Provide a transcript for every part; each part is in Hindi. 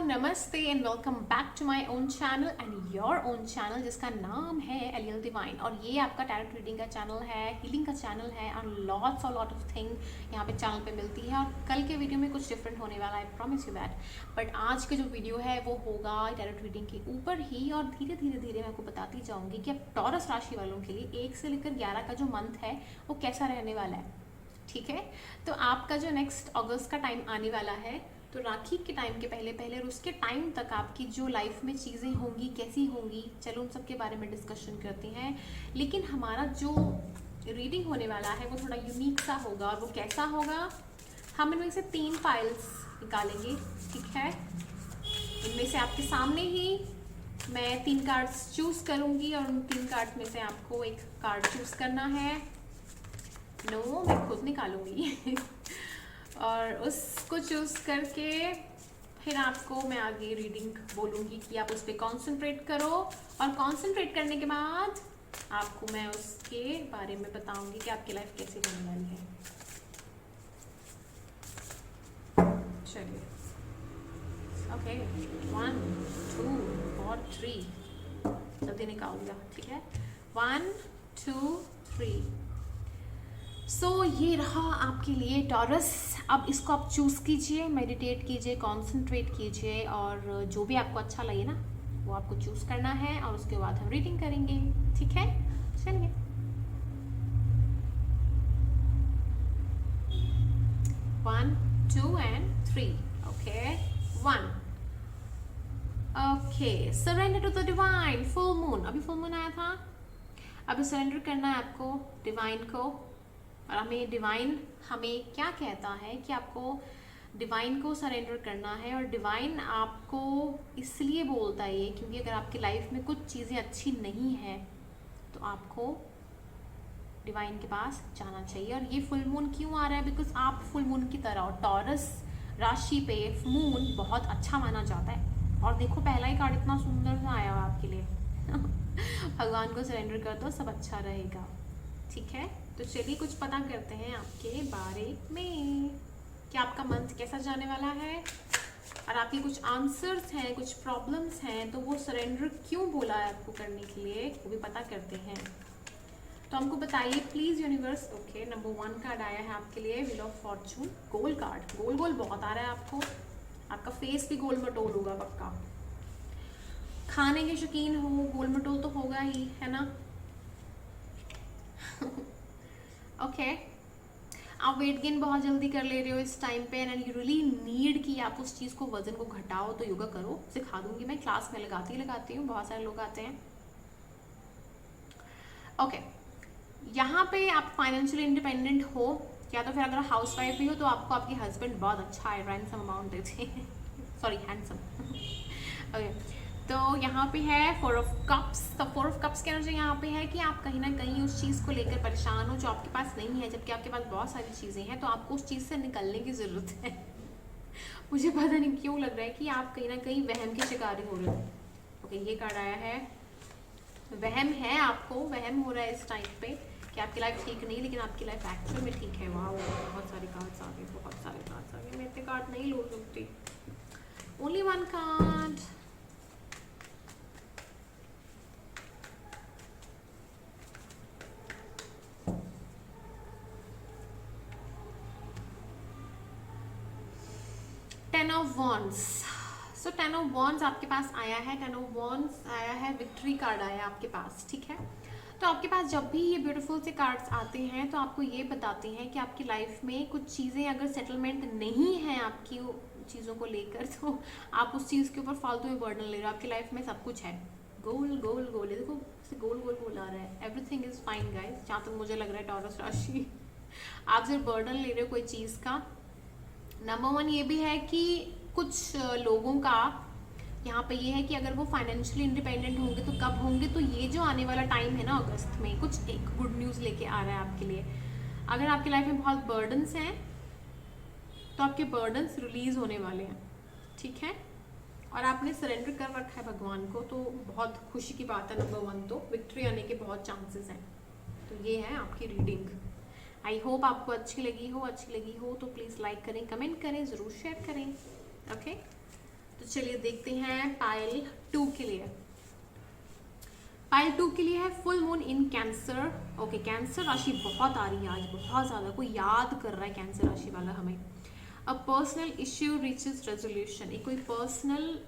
नमस्ते and welcome back to my own channel and your own channel जिसका नाम है एलियल डिवाइन। और ये आपका टैरोट रीडिंग का चैनल है, हीलिंग का चैनल है और लॉट्स ऑफ थिंग यहाँ पे चैनल पे मिलती है। और कल के वीडियो में कुछ डिफरेंट होने वाला है, I promise you that. But आज के जो वीडियो है वो होगा टैरोट रीडिंग के ऊपर ही, और धीरे धीरे मैं आपको बताती जाऊँगी कि अब टॉरस राशि वालों के लिए 1 से लेकर 11 का जो मंथ है वो कैसा रहने वाला है। ठीक है, तो आपका जो नेक्स्ट अगस्त का टाइम आने वाला है, तो राखी के टाइम के पहले पहले और उसके टाइम तक आपकी जो लाइफ में चीज़ें होंगी कैसी होंगी, चलो उन सब के बारे में डिस्कशन करते हैं। लेकिन हमारा जो रीडिंग होने वाला है वो थोड़ा यूनिक सा होगा। और वो कैसा होगा, हम इनमें से 3 फाइल्स निकालेंगे। ठीक है, इनमें से आपके सामने ही मैं 3 कार्ड्स चूज़ करूँगी और उन 3 कार्ड्स में से आपको एक कार्ड चूज़ करना है। नो, मैं खुद निकालूंगी और उसको चूज़ करके फिर आपको मैं आगे रीडिंग बोलूँगी कि आप उस पर कॉन्सेंट्रेट करो, और कॉन्सेंट्रेट करने के बाद आपको मैं उसके बारे में बताऊँगी कि आपकी लाइफ कैसी होने वाली है। चलिए, ओके, 1 2 और 3 जल्दी निकाल दिया। ठीक है, 1 2 3। सो ये रहा आपके लिए टॉरस। अब इसको आप चूज़ कीजिए, मेडिटेट कीजिए, कॉन्सेंट्रेट कीजिए, और जो भी आपको अच्छा लगे ना वो आपको चूज़ करना है, और उसके बाद हम रीडिंग करेंगे। ठीक है, चलिए। 1 2 and 3। Okay, 1। Okay, surrender to the divine. Full moon, अभी फुल मून आया था, अभी सरेंडर करना है आपको डिवाइन को। और हमें डिवाइन हमें क्या कहता है कि आपको डिवाइन को सरेंडर करना है। और डिवाइन आपको इसलिए बोलता है ये क्योंकि अगर आपकी लाइफ में कुछ चीज़ें अच्छी नहीं है तो आपको डिवाइन के पास जाना चाहिए। और ये फुल मून क्यों आ रहा है, बिकॉज आप फुल मून की तरह, और टॉरस राशि पे मून बहुत अच्छा माना जाता है। और देखो, पहला ही कार्ड इतना सुंदर सा आया हुआ आपके लिए भगवान को सरेंडर कर दो, सब अच्छा रहेगा। ठीक है, तो चलिए कुछ पता करते हैं आपके बारे में कि आपका मंथ कैसा जाने वाला है, और आपके कुछ आंसर्स हैं, कुछ प्रॉब्लम्स हैं, तो वो सरेंडर क्यों बोला है आपको करने के लिए, वो भी पता करते हैं। तो हमको बताइए please universe. Okay, number 1 card आया है आपके लिए, व्हील ऑफ फॉर्चून, गोल कार्ड। गोल गोल बहुत आ रहा है आपको, आपका फेस भी गोल मटोल होगा पक्का। खाने के शौकीन हो, गोल मटोल तो होगा ही, है ना। ओके, आप वेट गेन बहुत जल्दी कर ले रहे हो इस टाइम पे, एंड यू रियली नीड कि आप उस चीज़ को, वजन को घटाओ। तो योगा करो, सिखा दूंगी मैं, क्लास में लगाती हूँ, बहुत सारे लोग आते हैं। ओके, यहाँ पे आप फाइनेंशियली इंडिपेंडेंट हो, या तो फिर अगर हाउस वाइफ भी हो तो आपको आपके हस्बैंड बहुत अच्छा है, रैंसम अमाउंट देते हैं सॉरी, हैंडसम। ओके, तो यहाँ पे है 4 ऑफ कप्स। तो 4 ऑफ कप्स की एनर्जी यहाँ पे है कि आप कहीं ना कहीं उस चीज़ को लेकर परेशान हो जो आपके पास नहीं है, जबकि आपके पास बहुत सारी चीज़ें हैं, तो आपको उस चीज़ से निकलने की ज़रूरत है मुझे पता नहीं क्यों लग रहा है कि आप कहीं ना कहीं वहम के शिकार हो रहे हो। ओके, ये कार्ड आया है, वहम है, आपको वहम हो रहा है इस टाइम पे कि आपकी लाइफ ठीक नहीं, लेकिन आपकी लाइफ एक्चुअल में ठीक है। वाह, बहुत सारे कार्ड्स आ गए, बहुत सारे कार्ड्स आ गए, मैं इतने कार्ड नहीं लो सकती। Only 1 card. Ten of wands. So 10 of wands आपके पास आया है, 10 ऑफ वॉन्ड्स आया है, विक्ट्री कार्ड आया आपके पास। ठीक है, तो आपके पास जब भी ये ब्यूटीफुल से कार्ड्स आते हैं तो आपको ये बताते हैं कि आपकी लाइफ में कुछ चीज़ें अगर सेटलमेंट नहीं है आपकी चीज़ों को लेकर, तो आप उस चीज़ के ऊपर फालतू में बर्डन ले रहे हो। आपकी लाइफ में सब कुछ है, गोल गोल गोल, देखो गोल गोल गोल आ रहा है, एवरीथिंग इज फाइन गाइस, जहाँ तक मुझे लग रहा है टॉरस राशि। आप सिर्फ बर्डन ले रहे हो कोई चीज़ का। नंबर 1 ये भी है कि कुछ लोगों का यहाँ पे ये है कि अगर वो फाइनेंशियली इंडिपेंडेंट होंगे तो कब होंगे, तो ये जो आने वाला टाइम है ना अगस्त में, कुछ एक गुड न्यूज़ लेके आ रहा है आपके लिए। अगर आपकी लाइफ में बहुत बर्डन्स हैं तो आपके बर्डन्स रिलीज होने वाले हैं। ठीक है, और आपने सरेंडर कर रखा है भगवान को, तो बहुत खुशी की बात है। नंबर 1 तो विक्ट्री आने के बहुत चांसेस हैं। तो ये है आपकी रीडिंग। आई होप आपको अच्छी लगी हो तो प्लीज़ लाइक करें, कमेंट करें, ज़रूर शेयर करें। ओके, तो चलिए देखते हैं पाइल 2 के लिए। पाइल 2 के लिए है full moon in cancer. Okay, cancer राशि बहुत आ रही है आज, बहुत ज़्यादा। कोई याद कर रहा है कैंसर राशि वाला हमें। A personal issue reaches resolution. एक कोई पर्सनल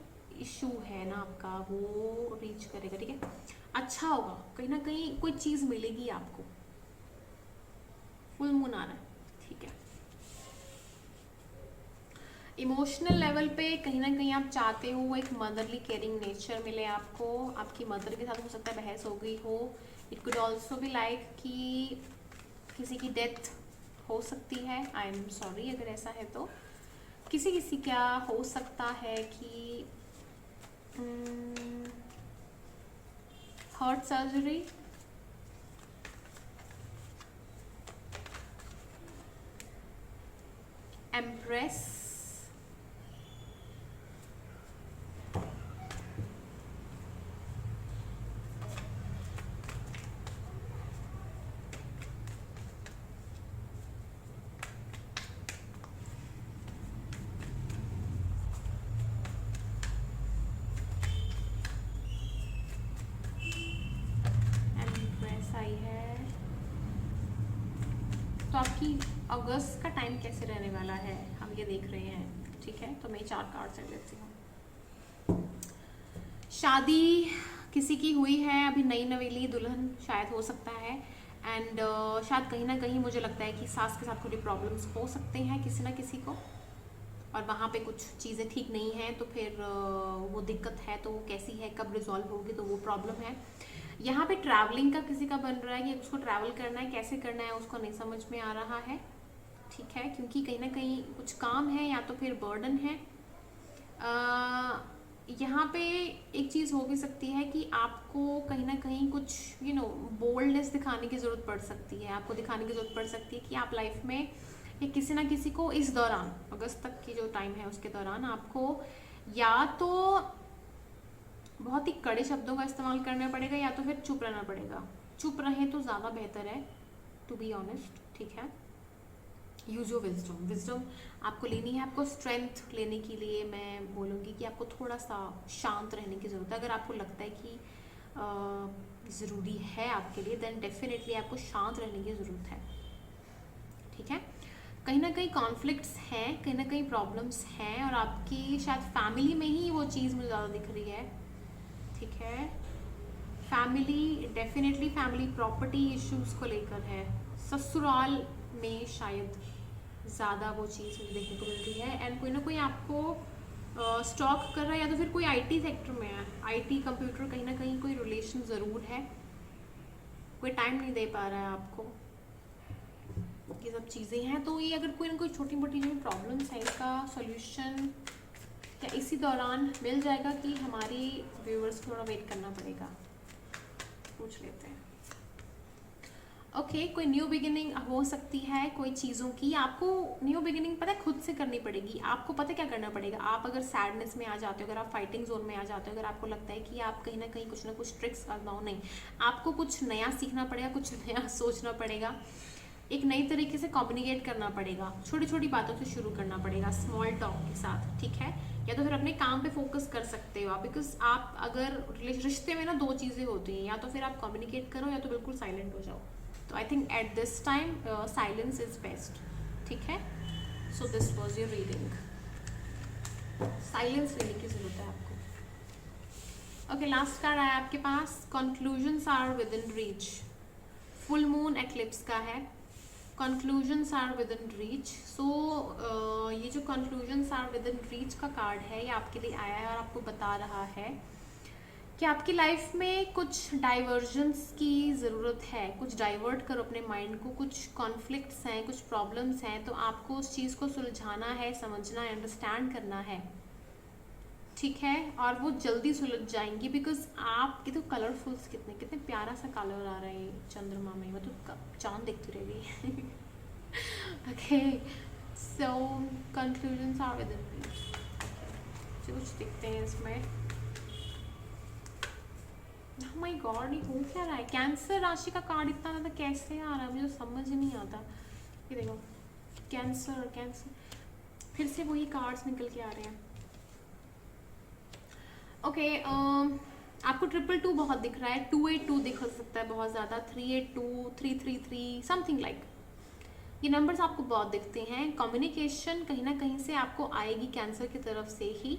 इशू है ना आपका, वो रीच करेगा, ठीक है, अच्छा होगा। कहीं ना कहीं कोई चीज़ मिलेगी आपको। फुल मून आ रहा है, ठीक है। इमोशनल लेवल पे कहीं ना कहीं आप चाहते हो वो एक मदरली केयरिंग नेचर मिले आपको। आपकी मदर के साथ हो सकता है बहस हो गई हो। इट कुड ऑल्सो भी लाइक कि किसी की डेथ हो सकती है। आई एम सॉरी अगर ऐसा है तो। किसी क्या हो सकता है कि हार्ट सर्जरी, एम्प्रेस, आई है। तो आपकी अगस्त का टाइम कैसे रहने वाला है हम ये देख रहे हैं, ठीक है। तो मैं 4 कार्ड ले लेती हूँ। शादी किसी की हुई है अभी, नई नवेली दुल्हन शायद हो सकता है। एंड शायद कहीं ना कहीं मुझे लगता है कि सास के साथ थोड़ी प्रॉब्लम्स हो सकते हैं किसी ना किसी को, और वहाँ पे कुछ चीज़ें ठीक नहीं हैं। तो फिर वो दिक्कत है, तो वो कैसी है, कब रिजॉल्व होगी, तो वो प्रॉब्लम है। यहाँ पे ट्रैवलिंग का किसी का बन रहा है कि उसको ट्रैवल करना है, कैसे करना है उसको नहीं समझ में आ रहा है, ठीक है। क्योंकि कहीं ना कहीं कुछ काम है या तो फिर बर्डन है। यहाँ पे एक चीज़ हो भी सकती है कि आपको कहीं ना कहीं कुछ बोल्डनेस दिखाने की ज़रूरत पड़ सकती है। आपको दिखाने की ज़रूरत पड़ सकती है कि आप लाइफ में या किसी ना किसी को इस दौरान, अगस्त तक की जो टाइम है उसके दौरान, आपको या तो बहुत ही कड़े शब्दों का इस्तेमाल करना पड़ेगा या तो फिर चुप रहना पड़ेगा। चुप रहे तो ज़्यादा बेहतर है, टू बी ऑनेस्ट, ठीक है। Use your wisdom. विजडम आपको लेनी है। आपको स्ट्रेंथ लेने के लिए मैं बोलूँगी कि आपको थोड़ा सा शांत रहने की ज़रूरत है। अगर आपको लगता है कि ज़रूरी है आपके लिए, देन डेफिनेटली आपको शांत रहने की ज़रूरत है, ठीक है। कहीं ना कहीं कॉन्फ्लिक्ट्स हैं, कहीं ना कहीं प्रॉब्लम्स हैं, और आपकी शायद फैमिली में ही वो चीज़ मुझे ज़्यादा दिख रही है, ठीक है। Family, definitely family property issues को लेकर है। ससुराल में शायद ज़्यादा वो चीज़ मुझे देखने को मिल रही है। एंड कोई ना कोई आपको स्टॉक कर रहा है, या तो फिर कोई आईटी सेक्टर में है, आईटी कंप्यूटर, कहीं ना कहीं कोई रिलेशन ज़रूर है। कोई टाइम नहीं दे पा रहा है आपको, ये सब चीज़ें हैं। तो ये अगर कोई ना कोई छोटी मोटी जो प्रॉब्लम्स है, इसका सॉल्यूशन क्या इसी दौरान मिल जाएगा कि हमारी व्यूअर्स को थोड़ा वेट करना पड़ेगा, पूछ लेते हैं। ओके, कोई न्यू बिगिनिंग हो सकती है कोई चीज़ों की। आपको न्यू बिगिनिंग पता है खुद से करनी पड़ेगी। आपको पता है क्या करना पड़ेगा। आप अगर सैडनेस में आ जाते हो, अगर आप फाइटिंग जोन में आ जाते हो, अगर आपको लगता है कि आप कहीं ना कुछ ट्रिक्स आजमाओ, नहीं, आपको कुछ नया सीखना पड़ेगा, कुछ नया सोचना पड़ेगा, एक नई तरीके से कम्युनिकेट करना पड़ेगा, छोटी छोटी बातों से शुरू करना पड़ेगा, स्मॉल टॉक के साथ, ठीक है। या तो फिर अपने काम पे फोकस कर सकते हो आप, बिकॉज आप अगर रिश्ते में ना 2 चीज़ें होती हैं, या तो फिर आप कम्युनिकेट करो या तो बिल्कुल साइलेंट हो जाओ। तो I think at this time silence is best, ठीक है। So this was your reading. Silence लेने की जरूरत है आपको। ओके, लास्ट कार्ड आया आपके पास, conclusions are within reach. Full moon eclipse का है। Conclusions are within reach. So ये जो conclusions are within reach का कार्ड है, ये आपके लिए आया है और आपको बता रहा है कि आपकी लाइफ में कुछ डाइवर्जन्स की ज़रूरत है। कुछ डाइवर्ट करो अपने माइंड को, कुछ कॉन्फ्लिक्ट्स हैं, कुछ प्रॉब्लम्स हैं, तो आपको उस चीज़ को सुलझाना है, समझना है, अंडरस्टैंड करना है, ठीक है। और वो जल्दी सुलझ जाएंगी, बिकॉज आपके तो कलरफुल्स कितने प्यारा सा कलर आ रहा है चंद्रमा में, वो तो चांद दिखती रहेगी। Okay, so conclusions are within reach. कुछ दिखते हैं इसमें। Oh my God, ये हो क्या रहा है। कैंसर राशि का कार्ड इतना ज़्यादा कैसे आ रहा है, मुझे समझ नहीं आता। ये देखो, कैंसर, फिर से वही कार्ड्स निकल के आ रहे हैं। ओके, आपको 222 बहुत दिख रहा है, 282 दिख सकता है बहुत ज़्यादा, 382, 333 समथिंग लाइक, ये नंबर्स आपको बहुत दिखते हैं। कम्युनिकेशन कहीं ना कहीं से आपको आएगी कैंसर की तरफ से ही,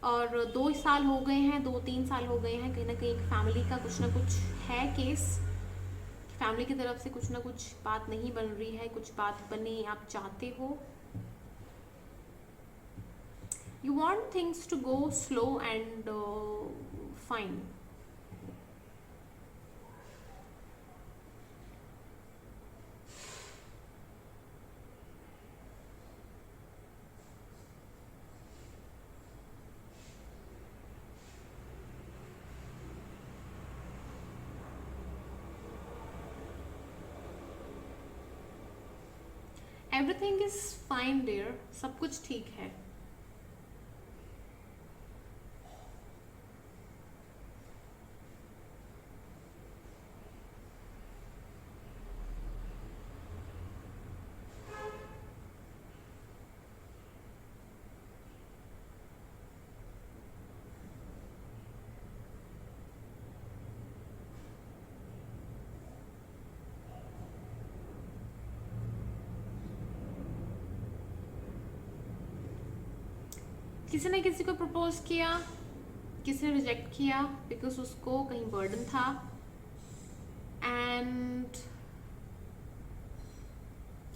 और 2 साल हो गए हैं, 2-3 साल हो गए हैं, कहीं ना कहीं फैमिली का कुछ ना कुछ है केस, फैमिली की तरफ से कुछ ना कुछ बात नहीं बन रही है, कुछ बात बने आप चाहते हो। You want things to go slow and fine. Everything is fine dear, सब कुछ ठीक है। किसी ने किसी को प्रपोज किया, किसी ने रिजेक्ट किया बिकॉज उसको कहीं बर्डन था, एंड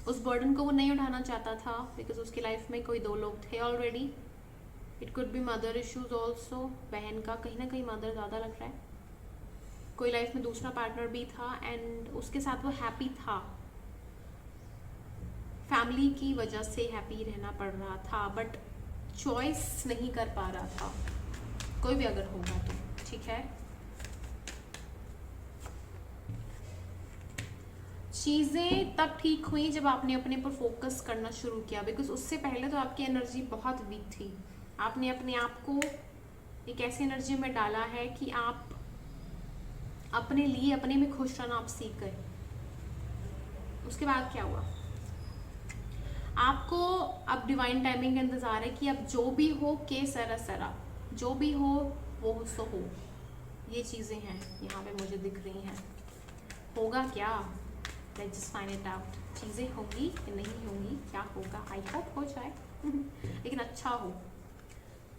उस बर्डन को वो नहीं उठाना चाहता था बिकॉज उसकी लाइफ में कोई 2 लोग थे already. It could be mother issues also, बहन का कहीं ना कहीं मदर ज़्यादा लग रहा है। कोई लाइफ में दूसरा पार्टनर भी था एंड उसके साथ वो हैप्पी था, फैमिली की वजह से हैप्पी रहना पड़ रहा था, बट चॉइस नहीं कर पा रहा था। कोई भी अगर होगा तो ठीक है। चीज़ें तब ठीक हुई जब आपने अपने पर फोकस करना शुरू किया, बिकॉज उससे पहले तो आपकी एनर्जी बहुत वीक थी। आपने अपने आप को एक ऐसी एनर्जी में डाला है कि आप अपने लिए अपने में खुश रहना आप सीख गए। उसके बाद क्या हुआ, आपको अब डिवाइन टाइमिंग का इंतज़ार है कि अब जो भी हो के सरा सरा, जो भी हो वो सो हो। ये चीज़ें हैं यहाँ पे मुझे दिख रही हैं। होगा क्या, let's just find it out. चीज़ें होंगी कि नहीं होंगी, क्या होगा, आई होप हो जाए लेकिन अच्छा हो।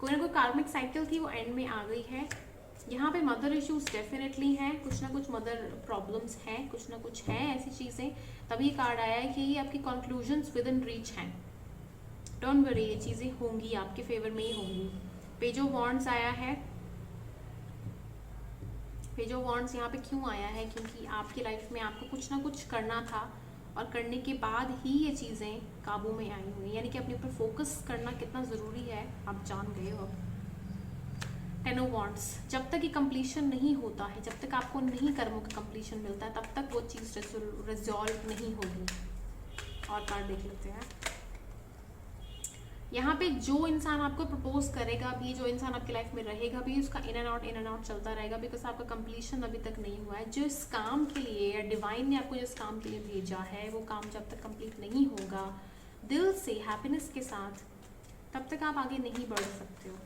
कोई ना कोई कार्मिक साइकिल थी वो एंड में आ गई है। यहाँ पे मदर इश्यूज डेफिनेटली हैं, कुछ ना कुछ मदर प्रॉब्लम्स हैं, कुछ ना कुछ हैं ऐसी चीज़ें। तभी कार्ड आया है कि ये आपकी कंक्लूजन्स विद इन रीच हैं। डोंट वरी, ये चीज़ें होंगी, आपके फेवर में ही होंगी। पेज ऑफ वॉन्ड्स आया है। पेज ऑफ वॉन्ड्स यहाँ पे क्यों आया है, क्योंकि आपकी लाइफ में आपको कुछ ना कुछ करना था और करने के बाद ही ये चीज़ें काबू में आई हुई, यानी कि अपने ऊपर फोकस करना कितना ज़रूरी है आप जान गए हो। टेन ऑफ वॉन्ड्स, जब तक ये कंप्लीशन नहीं होता है, जब तक आपको नहीं कर्मों का कंप्लीशन मिलता है, तब तक वो चीज़ रिजॉल्व नहीं होगी। और कार्ड देख लेते हैं। यहाँ पे जो इंसान आपको प्रपोज करेगा भी, जो इंसान आपकी लाइफ में रहेगा भी, उसका इन एंड आउट चलता रहेगा, बिकॉज आपका कंप्लीशन अभी तक नहीं हुआ है। जो इस काम के लिए, या डिवाइन ने आपको जिस काम के लिए भेजा है, वो काम जब तक कंप्लीट नहीं होगा दिल से हैप्पीनेस के साथ, तब तक आप आगे नहीं बढ़ सकते हो।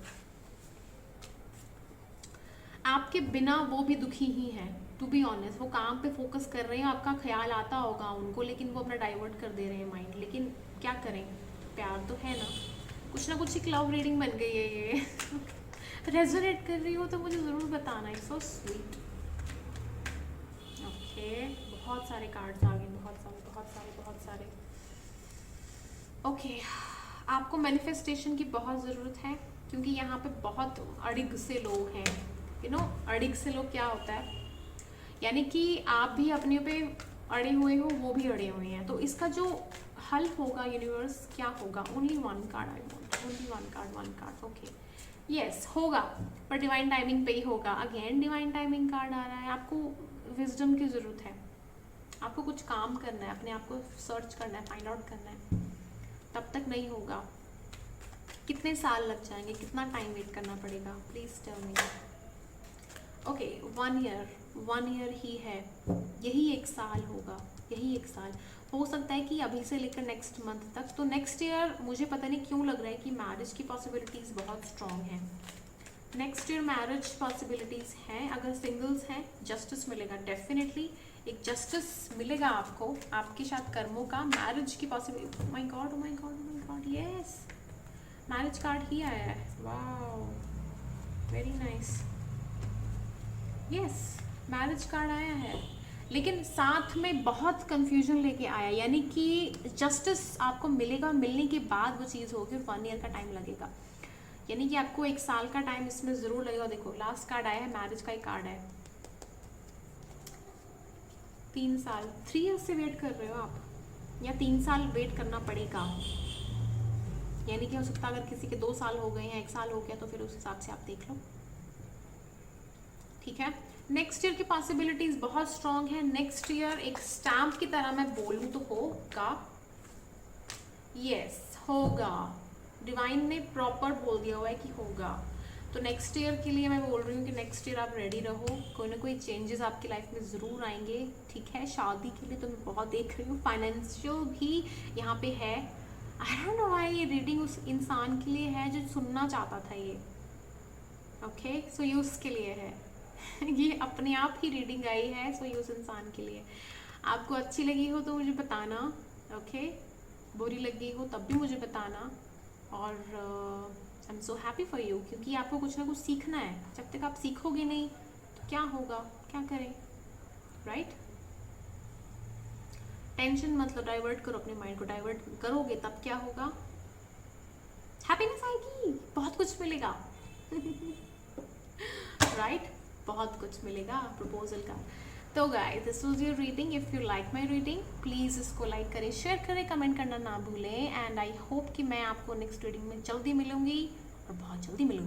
आपके बिना वो भी दुखी ही हैं, टू बी ऑनेस्ट। वो काम पे फोकस कर रहे हैं, आपका ख्याल आता होगा उनको, लेकिन वो अपना डाइवर्ट कर दे रहे हैं माइंड। लेकिन क्या करें, प्यार तो है ना। कुछ ना कुछ एक लव रीडिंग बन गई है ये रेजोनेट कर रही हो तो मुझे ज़रूर बताना, इट्स सो स्वीट। ओके, बहुत सारे कार्ड्स आ गए, बहुत सारे बहुत सारे बहुत सारे। ओके, आपको मैनिफेस्टेशन की बहुत ज़रूरत है, क्योंकि यहाँ पे बहुत अड़िग से लोग हैं। यू नो, अड़िग से लोग क्या होता है, यानी कि आप भी अपने पे अड़े हुए हो, वो भी अड़े हुए हैं। तो इसका जो हल होगा यूनिवर्स, क्या होगा, only one card I want, only one card. Okay, yes होगा, पर डिवाइन टाइमिंग पे ही होगा। अगेन डिवाइन टाइमिंग कार्ड आ रहा है। आपको विजडम की ज़रूरत है, आपको कुछ काम करना है, अपने आप को सर्च करना है, फाइंड आउट करना है। तब तक नहीं होगा। कितने साल लग जाएंगे, कितना टाइम वेट करना पड़ेगा, please tell me. Okay, 1 year ही है, यही 1 साल होगा, यही 1 साल हो सकता है कि अभी से लेकर नेक्स्ट मंथ तक। तो नेक्स्ट ईयर मुझे पता नहीं क्यों लग रहा है कि मैरिज की पॉसिबिलिटीज़ बहुत स्ट्रॉन्ग हैं। नेक्स्ट ईयर मैरिज पॉसिबिलिटीज़ हैं, अगर सिंगल्स हैं जस्टिस मिलेगा डेफिनेटली, एक जस्टिस मिलेगा आपको, आपके साथ कर्मों का, मैरिज की possibility. Oh my God, oh my God, oh my God, yes marriage card ही आया है, wow very nice, yes marriage card आया है, लेकिन साथ में बहुत कंफ्यूजन लेके आया, यानी कि जस्टिस आपको मिलेगा, मिलने के बाद वो चीज़ होगी, 1 ईयर का टाइम लगेगा, यानी कि आपको 1 साल का टाइम इसमें ज़रूर लगेगा। देखो लास्ट कार्ड आया है, मैरिज का ही कार्ड है, 3 साल, 3 ईयर्स से वेट कर रहे हो आप, या 3 साल वेट करना पड़ेगा, यानी कि हो सकता है अगर किसी के 2 साल हो गए हैं, 1 साल हो गया, तो फिर उस हिसाब से आप देख लो, ठीक है। नेक्स्ट ईयर की पॉसिबिलिटीज बहुत स्ट्रांग है, नेक्स्ट ईयर एक स्टैम्प की तरह मैं बोलूँ तो होगा, यस होगा, डिवाइन ने प्रॉपर बोल दिया हुआ है कि होगा, तो नेक्स्ट ईयर के लिए मैं बोल रही हूँ कि नेक्स्ट ईयर आप रेडी रहो, कोई ना कोई चेंजेस आपकी लाइफ में ज़रूर आएंगे, ठीक है। शादी के लिए तो मैं बहुत देख रही हूँ, फाइनेंशियल भी यहाँ पे है, आई डोंट नो व्हाई ये रीडिंग उस इंसान के लिए है जो सुनना चाहता था ये, ओके सो ये उसके लिए है ये अपने आप ही रीडिंग आई है, सो ये उस इंसान के लिए। आपको अच्छी लगी हो तो मुझे बताना, ओके बुरी लगी हो तब भी मुझे बताना, और I am so happy for you, क्योंकि आपको कुछ ना कुछ सीखना है, जब तक आप सीखोगे नहीं तो क्या होगा, क्या करें, राइट। टेंशन मतलब डाइवर्ट करो, अपने माइंड को डाइवर्ट करोगे तब क्या होगा, हैप्पीनेस आएगी, बहुत कुछ मिलेगा राइट बहुत कुछ मिलेगा प्रपोजल का। तो guys this was your reading, if you like my reading please इसको लाइक करें, शेयर करें, कमेंट करना ना भूलें, एंड आई होप कि मैं आपको नेक्स्ट रीडिंग में जल्दी मिलूंगी, और बहुत जल्दी मिलूंगी।